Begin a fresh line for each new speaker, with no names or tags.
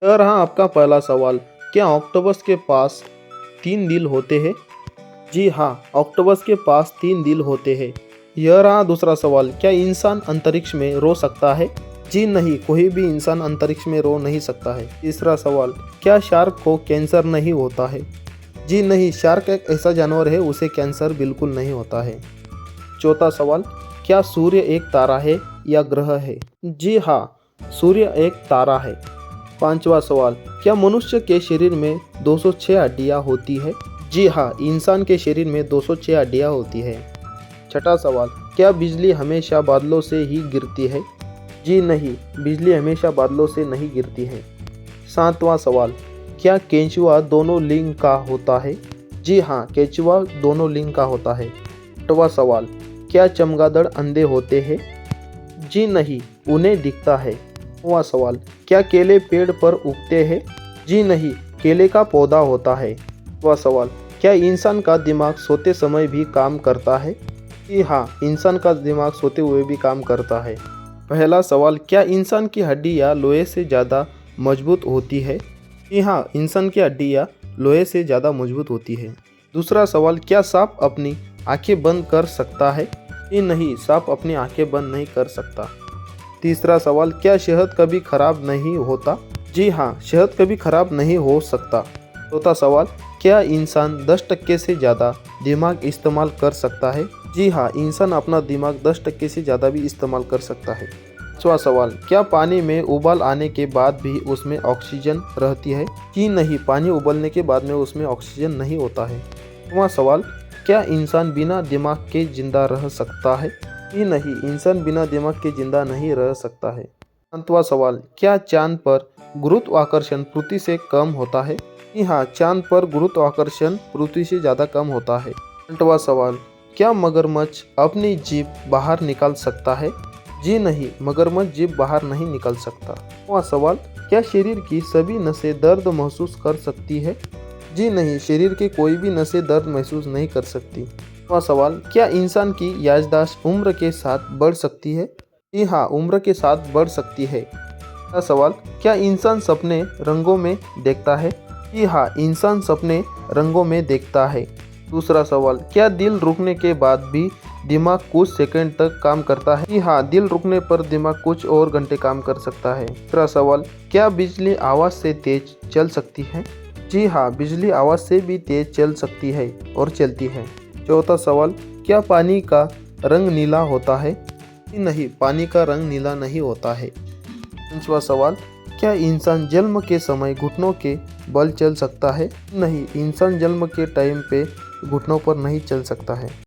तो रहा आपका पहला सवाल, क्या ऑक्टोपस के पास 3 दिल होते हैं? जी हाँ, ऑक्टोपस के पास 3 दिल होते हैं। यह रहा दूसरा सवाल, क्या इंसान अंतरिक्ष में रो सकता है? जी नहीं, कोई भी इंसान अंतरिक्ष में रो नहीं सकता है। तीसरा सवाल, क्या शार्क को कैंसर नहीं होता है? जी नहीं, शार्क एक ऐसा जानवर है, उसे कैंसर बिल्कुल नहीं होता है। चौथा सवाल, क्या सूर्य एक तारा है या ग्रह है? जी हाँ, सूर्य एक तारा है। पांचवा सवाल, क्या मनुष्य के शरीर में 206 हड्डियां होती है? जी हाँ, इंसान के शरीर में 206 हड्डियां होती है। छठा सवाल, क्या बिजली हमेशा बादलों से ही गिरती है? जी नहीं, बिजली हमेशा बादलों से नहीं गिरती है। सातवां सवाल, क्या केंचुआ दोनों लिंग का होता है? जी हाँ, केंचुआ दोनों लिंग का होता है। आठवां सवाल, क्या चमगादड़ अंधे होते हैं? जी नहीं, उन्हें दिखता है। नौवां सवाल, क्या केले पेड़ पर उगते हैं? जी नहीं, केले का पौधा होता है। 10वां सवाल, क्या इंसान का दिमाग सोते समय भी काम करता है? जी हाँ, इंसान का दिमाग सोते हुए भी काम करता है। पहला सवाल, क्या इंसान की हड्डियाँ लोहे से ज़्यादा मजबूत होती है? जी हाँ, इंसान की हड्डियाँ लोहे से ज़्यादा मजबूत होती है। दूसरा सवाल, क्या सांप अपनी आंखें बंद कर सकता है? जी नहीं, सांप अपनी आंखें बंद नहीं कर सकता। तीसरा सवाल, क्या शहद कभी खराब नहीं होता? जी हाँ, शहद कभी खराब नहीं हो सकता। चौथा सवाल, क्या इंसान 10% से ज़्यादा दिमाग इस्तेमाल कर सकता है? जी हाँ, इंसान अपना दिमाग 10% से ज़्यादा भी इस्तेमाल कर सकता है। पांचवा सवाल, क्या पानी में उबाल आने के बाद भी उसमें ऑक्सीजन रहती है? जी नहीं, पानी उबलने के बाद में उसमें ऑक्सीजन नहीं होता है। छठवां सवाल, क्या इंसान बिना दिमाग के जिंदा रह सकता है? जी नहीं, इंसान बिना दिमाग के जिंदा नहीं रह सकता है। सातवां सवाल, क्या चांद पर गुरुत्वाकर्षण पृथ्वी से कम होता है? जी हाँ, चांद पर गुरुत्वाकर्षण पृथ्वी से ज़्यादा कम होता है। आठवां सवाल, क्या मगरमच्छ अपनी जीभ बाहर निकाल सकता है? जी नहीं, मगरमच्छ जीभ बाहर नहीं निकाल सकता। नौवां सवाल, क्या शरीर की सभी नसें दर्द महसूस कर सकती है? जी नहीं, शरीर के कोई भी नसें दर्द महसूस नहीं कर सकती। 9वां सवाल, क्या इंसान की याददाश्त उम्र के साथ बढ़ सकती है? जी हाँ, उम्र के साथ बढ़ सकती है। पहला सवाल, क्या इंसान सपने रंगों में देखता है? जी हाँ, इंसान सपने रंगों में देखता है। दूसरा सवाल, क्या दिल रुकने के बाद भी दिमाग कुछ सेकंड तक काम करता है? जी हाँ, दिल रुकने पर दिमाग कुछ और घंटे काम कर सकता है। तीसरा सवाल, क्या बिजली आवाज़ से तेज चल सकती है? जी हाँ, बिजली आवाज़ से भी तेज चल सकती है और चलती है। चौथा सवाल, क्या पानी का रंग नीला होता है? जी नहीं, पानी का रंग नीला नहीं होता है। पांचवा सवाल, क्या इंसान जन्म के समय घुटनों के बल चल सकता है? नहीं, इंसान जन्म के टाइम पे घुटनों पर नहीं चल सकता है।